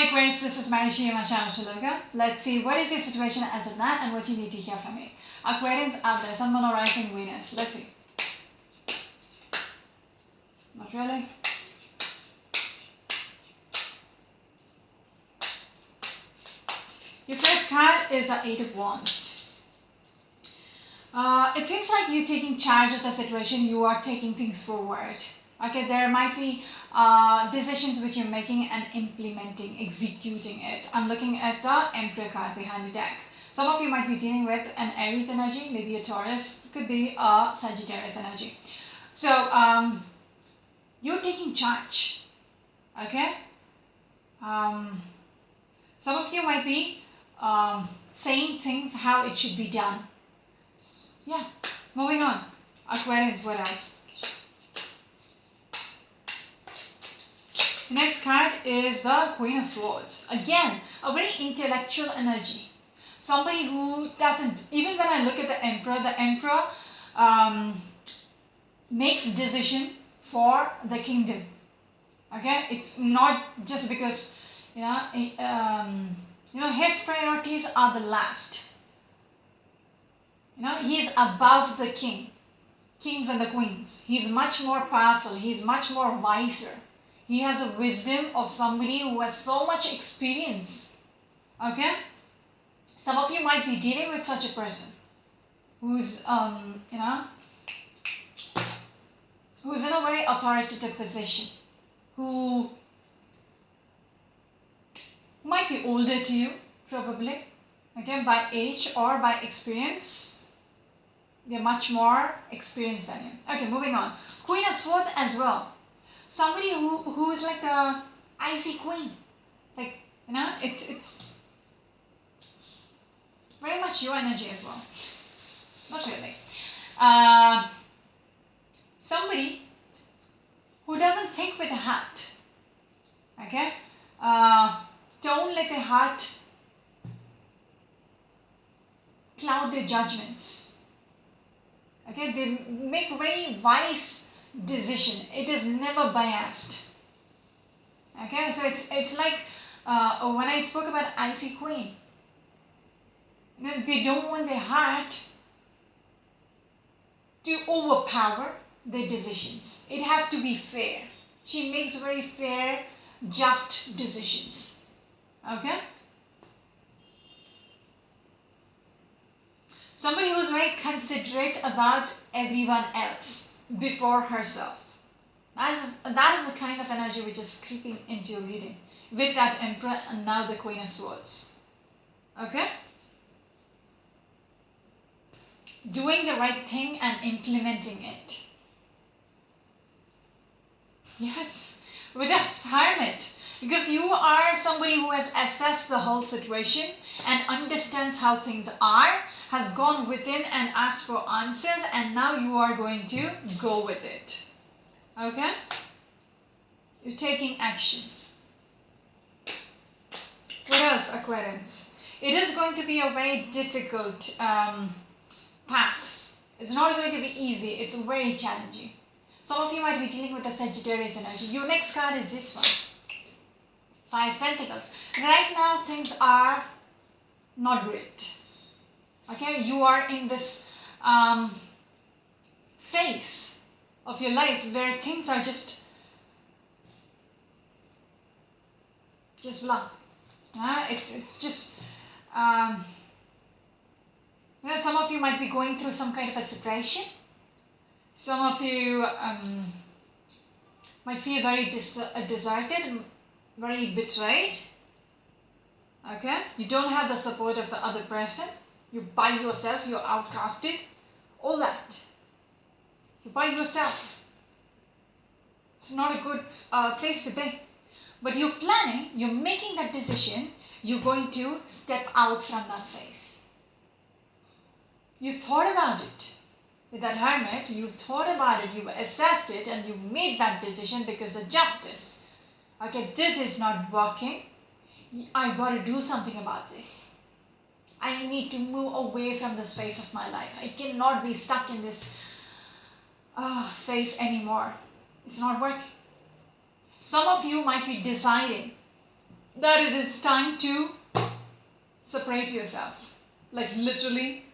Aquarius, this is Marishi and my channel Chilaga. Let's see what is your situation as of now and what you need to hear from me. Aquarians out there, Sun, Moon, or Rising, Venus. Let's see. Not really. Your first card is the Eight of Wands. It seems like you're taking charge of the situation. You are taking things forward. Okay, there might be decisions which you're making and implementing, executing it. I'm looking at the Emperor card behind the deck. Some of you might be dealing with an Aries energy, maybe a Taurus, could be a Sagittarius energy. So you're taking charge. Okay. Some of you might be saying things how it should be done. Yeah. Moving on. Aquarians, what else? The next card is the Queen of Swords. Again, a very intellectual energy. Somebody who doesn't, even when I look at the Emperor makes decision for the kingdom. Okay, it's not just because his priorities are the last. He's above the kings and the queens. He's much more powerful. He's much more wiser. He has a wisdom of somebody who has so much experience. Okay? Some of you might be dealing with such a person who's, who's in a very authoritative position, who might be older to you, probably, okay, by age or by experience. They're much more experienced than you. Okay, moving on. Queen of Swords as well. Somebody who is like a icy queen, like it's very much your energy as well. Not really. Somebody who doesn't think with the heart. Okay, don't let the heart cloud their judgments. Okay, they make very wise decision. It is never biased. Okay, so it's like when I spoke about icy queen, they don't want their heart to overpower their decisions. It has to be fair. She makes very fair, just decisions. Okay, somebody who's very considerate about everyone else before herself. That is a kind of energy which is creeping into your reading with that Emperor and now the Queen of Swords. Okay? Doing the right thing and implementing it. Yes, with that Hermit. Because you are somebody who has assessed the whole situation and understands how things are, has gone within and asked for answers, and now you are going to go with it. Okay? You're taking action. What else, Aquarians? It is going to be a very difficult path. It's not going to be easy. It's very challenging. Some of you might be dealing with a Sagittarius energy. Your next card is this one. Five Pentacles. Right now, things are not great. Okay, you are in this phase of your life where things are just blah. It's just some of you might be going through some kind of a separation. Some of you might feel very deserted, very betrayed. Okay, you don't have the support of the other person. You're by yourself, you're outcasted, all that. You're by yourself. It's not a good place to be. But you're planning, you're making that decision, you're going to step out from that phase. You've thought about it. With that Hermit, you've thought about it, you've assessed it, and you've made that decision because of justice. Okay, this is not working. I got to do something about this. I need to move away from this phase of my life. I cannot be stuck in this phase anymore. It's not working. Some of you might be deciding that it is time to separate yourself, like literally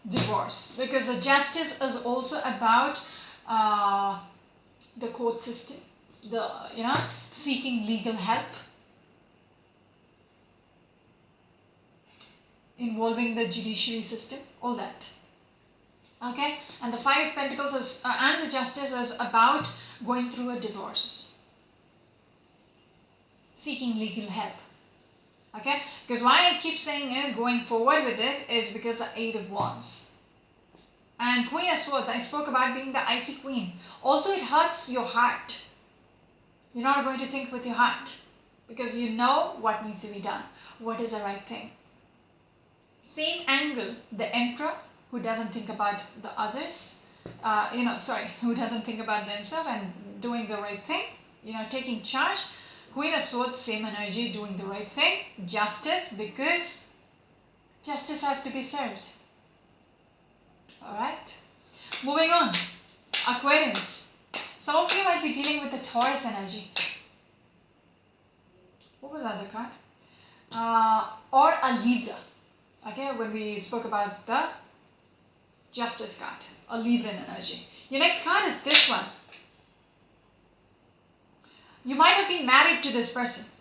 divorce, because the justice is also about the court system, the seeking legal help, involving the judiciary system, all that. Okay, and the Five of Pentacles is and the Justice is about going through a divorce, seeking legal help. Okay, because why I keep saying is going forward with it is because the Eight of Wands and Queen of Swords, I spoke about being the icy queen. Although it hurts your heart, you're not going to think with your heart, because you know what needs to be done, what is the right thing. Same angle, the Emperor, who doesn't think about the others, who doesn't think about themselves and doing the right thing, taking charge. Queen of Swords, same energy, doing the right thing. Justice, because justice has to be served. Alright, moving on. Aquarians, some of you might be dealing with the Taurus energy. What was the other card? Or a Libra. Okay, when we spoke about the Justice card, a Libran energy. Your next card is this one. You might have been married to this person.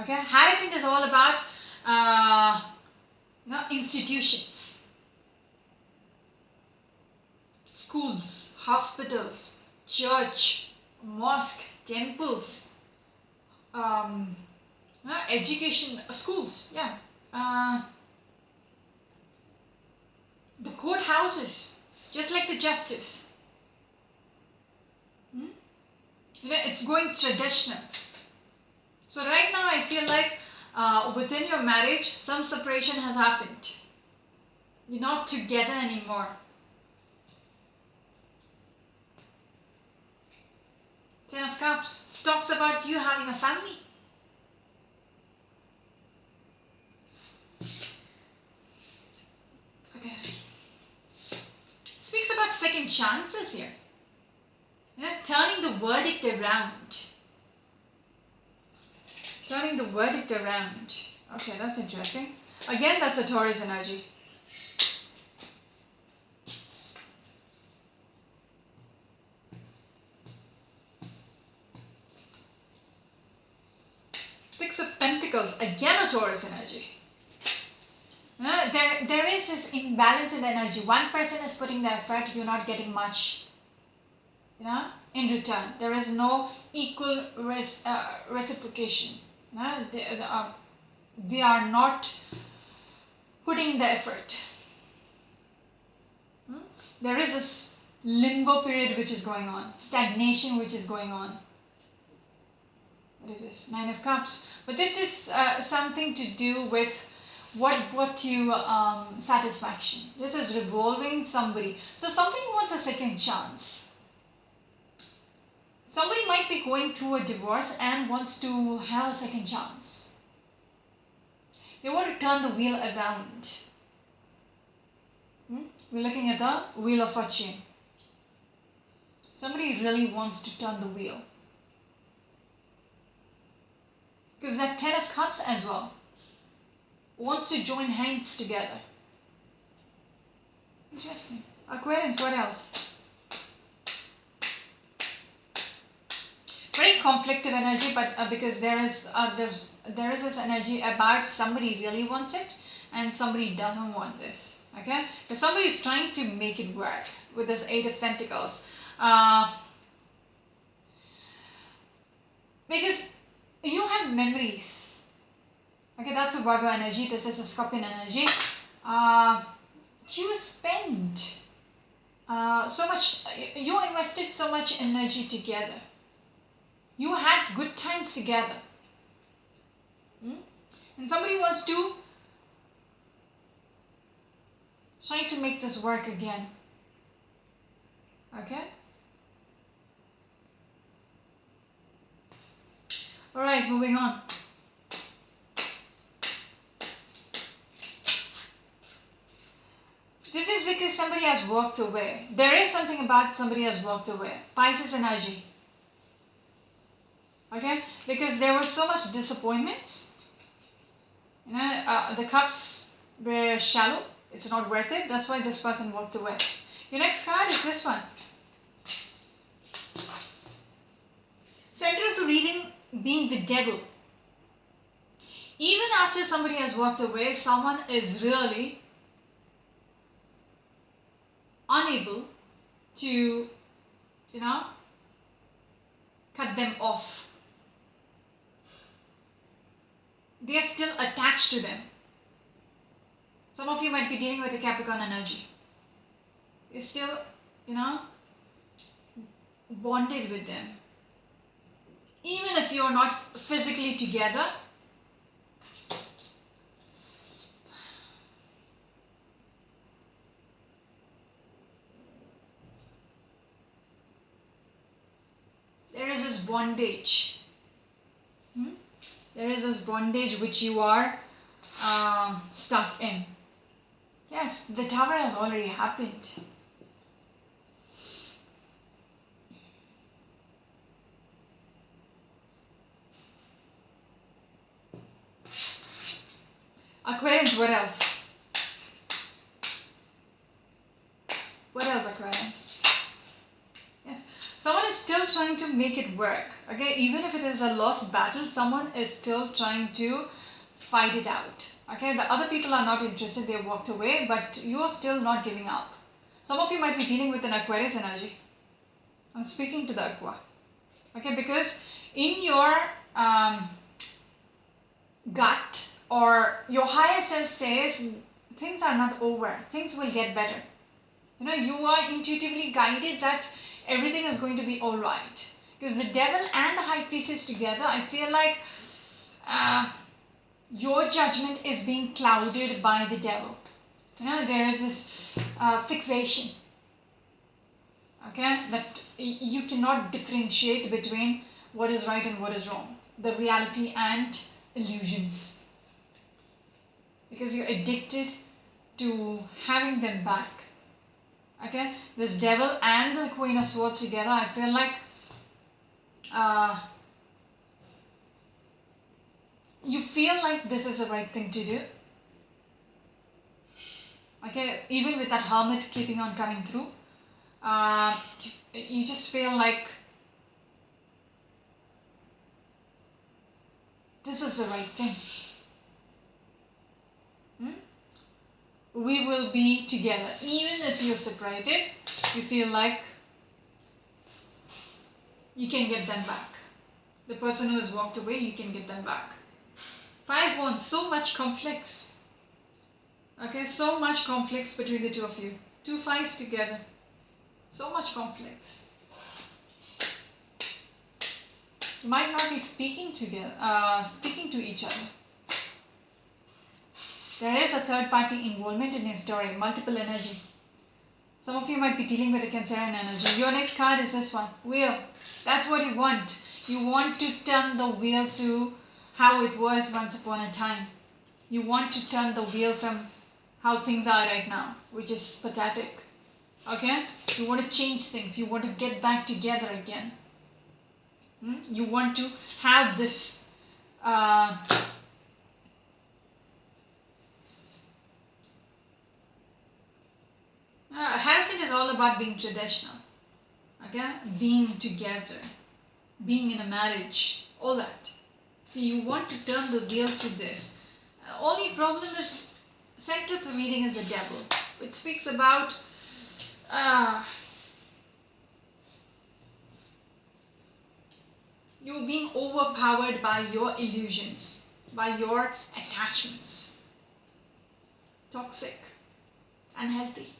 Okay, Hierophant is all about institutions, schools, hospitals, church, mosque, temples, education, schools, the courthouses, just like the Justice. It's going traditional. So right now I feel like within your marriage, some separation has happened. You're not together anymore. Ten of Cups talks about you having a family. Okay. Speaks about second chances here. Turning the verdict around. Turning the verdict around. Okay, that's interesting. Again, that's a Taurus energy. Six of Pentacles, again a Taurus energy. There is this imbalance in the energy. One person is putting the effort, you're not getting much. In return, there is no equal reciprocation. They are not putting in the effort. There is this limbo period which is going on, stagnation which is going on. What is this? Nine of Cups. But this is something to do with what you satisfaction. This is revolving somebody. So somebody wants a second chance. Somebody might be going through a divorce and wants to have a second chance. They want to turn the wheel around. We're looking at the Wheel of Fortune. Somebody really wants to turn the wheel. Because that Ten of Cups as well wants to join hands together. Interesting. Aquarians, what else? Very conflictive energy, but because there is this energy about somebody really wants it and somebody doesn't want this. Okay, because somebody is trying to make it work with this Eight of Pentacles. Because you have memories. Okay, that's a Virgo energy. This is a Scorpion energy. You spent so much. You invested so much energy together. You had good times together. And somebody wants to try to make this work again. Okay? Alright, moving on. This is because somebody has walked away. There is something about somebody has walked away. Pisces energy. Okay, because there was so much disappointments. The cups were shallow. It's not worth it. That's why this person walked away. Your next card is this one. Center of the reading being the devil. Even after somebody has walked away, someone is really unable to, cut them off. They are still attached to them. Some of you might be dealing with a Capricorn energy. You're still, bonded with them. Even if you're not physically together, there is this bondage. There is this bondage which you are stuck in. Yes, the Tower has already happened. Aquarians, what else? What else, Aquarians? Yes, someone is still trying to make it work. Okay, even if it is a lost battle, someone is still trying to fight it out. Okay, the other people are not interested, they walked away, but you are still not giving up. Some of you might be dealing with an Aquarius energy. I'm speaking to the Aqua. Okay, because in your gut or your higher self says things are not over, things will get better. You are intuitively guided that everything is going to be all right. Because the devil and the high priestess together, I feel like your judgment is being clouded by the devil. There is this fixation. Okay, that you cannot differentiate between what is right and what is wrong. The reality and illusions. Because you're addicted to having them back. Okay, this devil and the Queen of Swords together, I feel like you feel like this is the right thing to do. Okay, even with that Hermit keeping on coming through, you just feel like this is the right thing. We will be together. Even if you're separated, you feel like you can get them back. The person who has walked away, you can get them back. 5 Wands, so much conflicts. Okay, so much conflicts between the two of you. 2 5s together. So much conflicts. You might not be speaking to each other. There is a third party involvement in your story, multiple energy. Some of you might be dealing with a Cancerian energy. Your next card is this one, Wheel. That's what you want. You want to turn the wheel to how it was once upon a time. You want to turn the wheel from how things are right now, which is pathetic. Okay? You want to change things. You want to get back together again. You want to have this Hierophant is all about being traditional. Okay? Being together. Being in a marriage. All that. So you want to turn the wheel to this. Only problem is center of the reading is the devil. It speaks about you being overpowered by your illusions, by your attachments. Toxic, unhealthy.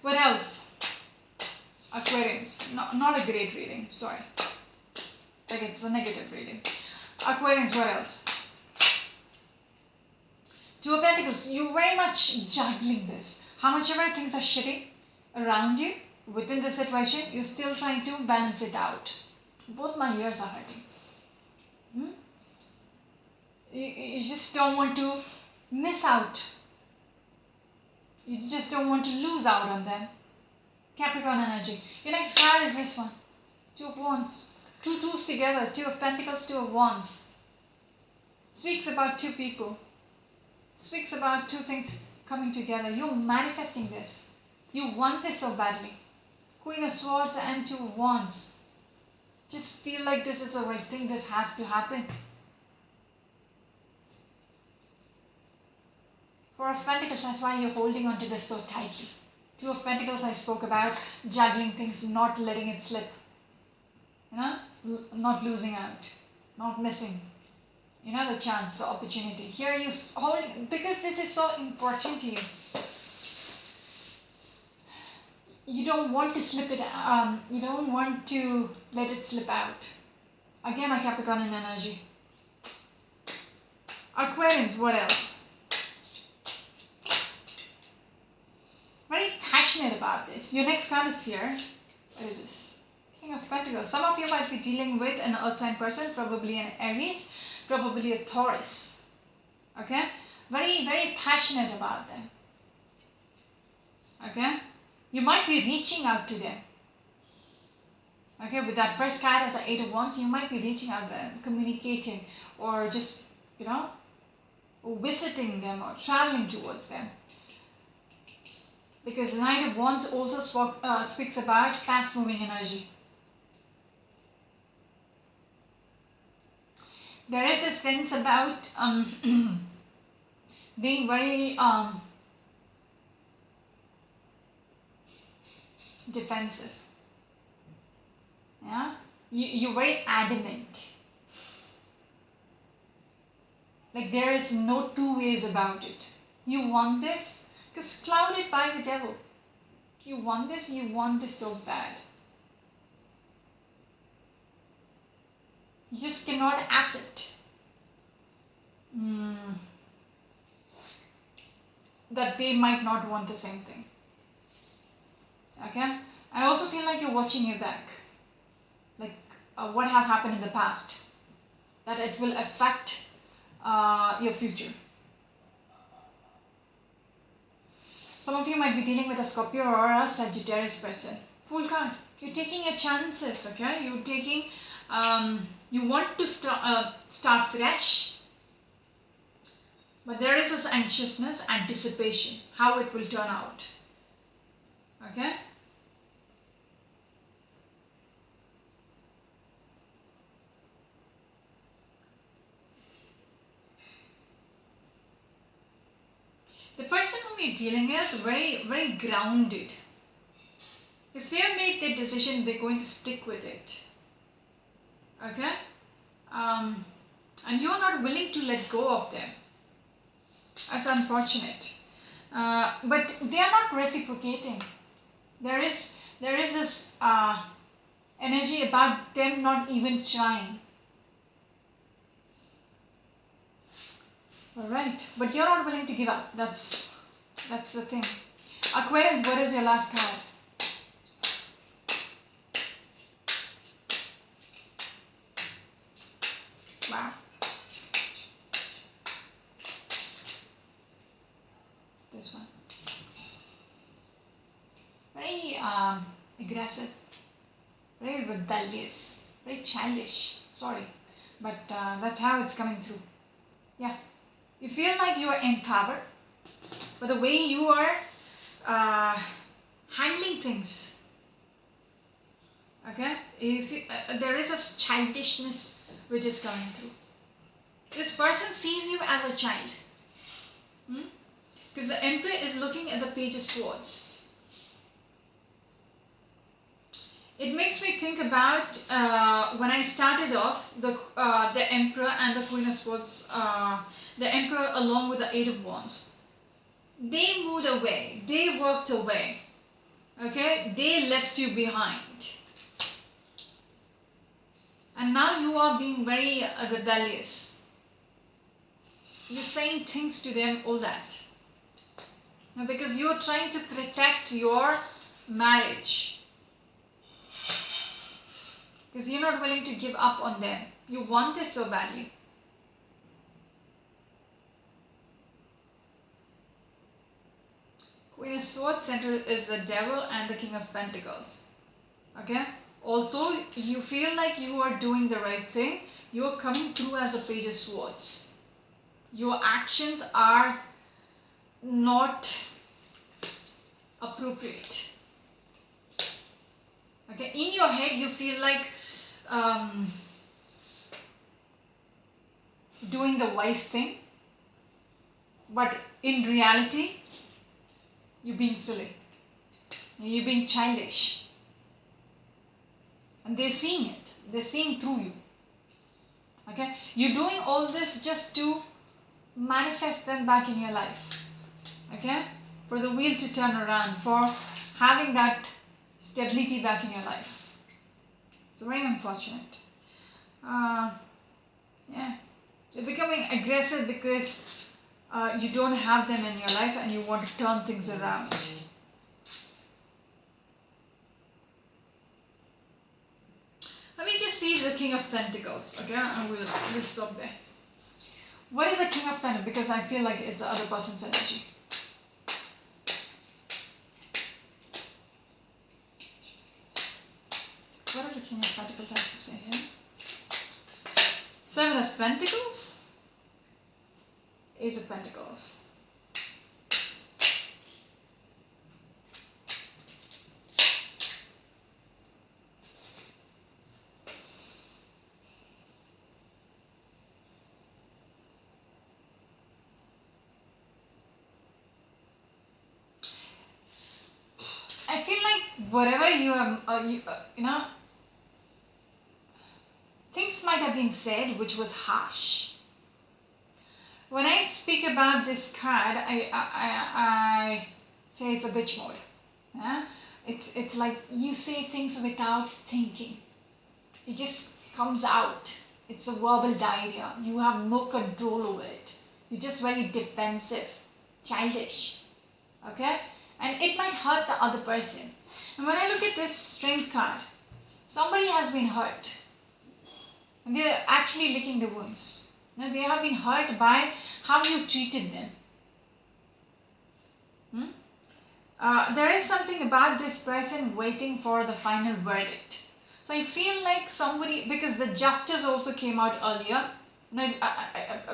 What else? Aquarians. Not a great reading, sorry. Like it's a negative reading. Aquarians, what else? 2 of Pentacles. You're very much juggling this. How much ever things are shitty around you, within the situation, you're still trying to balance it out. Both my ears are hurting. You just don't want to miss out. You just don't want to lose out on them. Capricorn energy. Your next card is this one. 2 of Wands. Two twos together, Two of Pentacles, Two of Wands. Speaks about two people. Speaks about two things coming together. You're manifesting this. You want this so badly. Queen of Swords and Two of Wands. Just feel like this is the right thing. This has to happen. Four of Pentacles, that's why you're holding on to this so tightly. Two of Pentacles, I spoke about juggling things, not letting it slip. You know, not losing out, not missing, you know, the chance, the opportunity. Here you're holding, because this is so important to you. You don't want to slip it, you don't want to let it slip out. Again, a Capricorn energy. Aquarians, what else? Very passionate about this. Your next card is here. What is this? King of Pentacles. Some of you might be dealing with an earth sign person, probably an Aries, probably a Taurus. Okay? Very, very passionate about them. Okay? You might be reaching out to them. Okay, with that first card as an Eight of Wands, you might be reaching out to them, communicating, or just, you know, visiting them or traveling towards them. Because the Knight of Wands also speaks about fast-moving energy. There is a sense about being very defensive. Yeah, you're very adamant. Like there is no two ways about it. You want this, because clouded by the devil. You want this so bad. You just cannot accept that they might not want the same thing. Okay? I also feel like you're watching your back. Like what has happened in the past. That it will affect your future. Some of you might be dealing with a Scorpio or a Sagittarius person. Full card. You're taking your chances, okay? You're taking, you want to start fresh. But there is this anxiousness, anticipation, how it will turn out. Okay? The person whom you're dealing is very, very grounded. If they have made their decision, they're going to stick with it. Okay? And you're not willing to let go of them. That's unfortunate. But they are not reciprocating. There is this energy about them not even trying. Alright, but you're not willing to give up. That's the thing. Aquarius, what is your last card? Wow. This one. Very aggressive, very rebellious, very childish. Sorry, but that's how it's coming through. Yeah. You feel like you are in power, but the way you are handling things, okay, if you, there is a childishness which is coming through. This person sees you as a child, because the Emperor is looking at the Page of Swords. It makes me think about when I started off the Emperor and the Queen of Swords. The Emperor along with the Eight of Wands. They moved away. They walked away. Okay? They left you behind. And now you are being very rebellious. You're saying things to them, all that. Now, because you're trying to protect your marriage. Because you're not willing to give up on them. You want this so badly. Queen of Swords center is the Devil and the King of Pentacles. Okay? Although you feel like you are doing the right thing, you are coming through as a Page of Swords. Your actions are not appropriate. Okay, in your head you feel like doing the wise thing, but in reality you're being silly, you're being childish, and they're seeing it, they're seeing through you. Okay, you're doing all this just to manifest them back in your life. Okay, for the wheel to turn around, for having that stability back in your life. It's very unfortunate. Yeah, you're becoming aggressive because you don't have them in your life and you want to turn things around. Let me just see the King of Pentacles, okay? And we'll stop there. What is a King of Pentacles? Because I feel like it's the other person's energy. What does the King of Pentacles has to say here? Seven of Pentacles, Ace of Pentacles. I feel like whatever you have, you know, things might have been said which was harsh. When I speak about this card, I say it's a bitch mode. Yeah? It's like you say things without thinking. It just comes out. It's a verbal diarrhea. You have no control over it. You're just very defensive, childish. Okay? And it might hurt the other person. And when I look at this Strength card, somebody has been hurt. And they're actually licking the wounds. Now, they have been hurt by how you treated them. There is something about this person waiting for the final verdict. So I feel like somebody, because the Justice also came out earlier,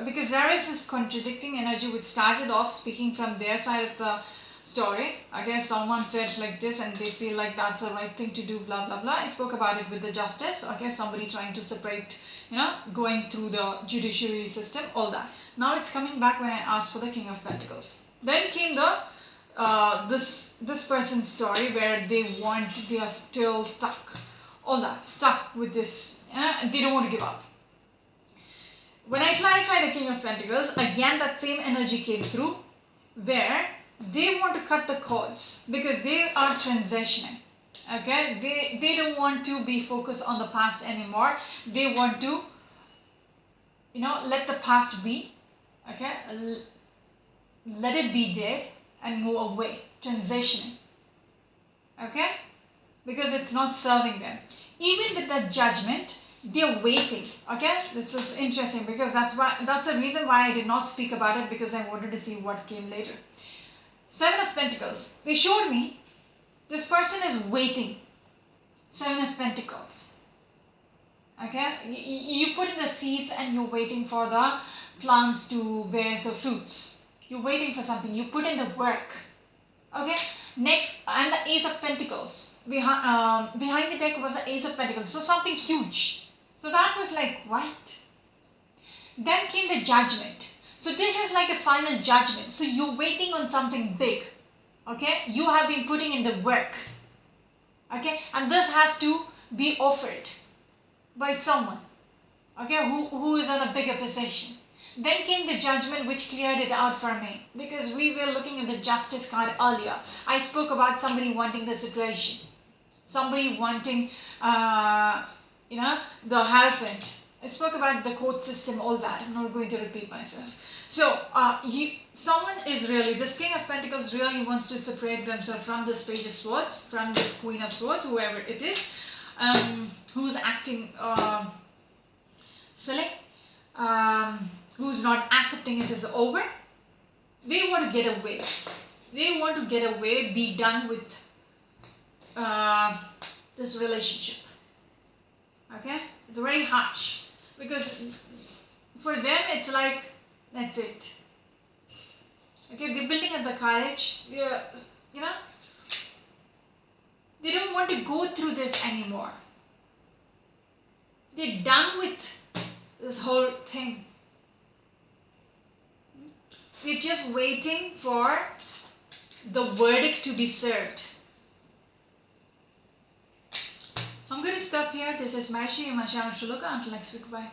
because there is this contradicting energy which started off speaking from their side of the story. I guess someone felt like this and they feel like that's the right thing to do, blah blah blah. I spoke about it with the Justice. Okay, somebody trying to separate, going through the judiciary system, all that. Now it's coming back when I asked for the King of Pentacles. Then came the this person's story where they are still stuck with this. They don't want to give up. When I clarify the King of Pentacles, again that same energy came through, where they want to cut the cords because they are transitioning. Okay, they don't want to be focused on the past anymore. They want to, let the past be. Okay, let it be dead and move away, transitioning. Okay, because it's not serving them. Even with the Judgment, they're waiting. Okay, this is interesting because that's the reason why I did not speak about it, because I wanted to see what came later. Seven of Pentacles, they showed me this person is waiting. Seven of Pentacles. Okay, you put in the seeds and you're waiting for the plants to bear the fruits. You're waiting for something, you put in the work. Okay, next, and the Ace of Pentacles. Behind the deck was the Ace of Pentacles, so something huge. So that was like, what? Then came the Judgment. So this is like a final judgment. So you're waiting on something big. Okay, you have been putting in the work. Okay, and this has to be offered by someone. Okay, who is in a bigger position. Then came the Judgment, which cleared it out for me, because we were looking at the Justice card earlier. I spoke about somebody wanting the situation, somebody wanting, the Hierophant. I spoke about the court system, all that. I'm not going to repeat myself. So, someone is really, this King of Pentacles really wants to separate themselves from this Page of Swords, from this Queen of Swords, whoever it is, who's acting silly, who's not accepting it as over. They want to get away. They want to get away, be done with this relationship. Okay, it's very harsh because for them it's like that's it. Okay, they're building up the courage. You know, they don't want to go through this anymore. They're done with this whole thing. We're just waiting for the verdict to be served. I'm going to stop here. This is Marshi, your channel Shaloka. Until next week, bye.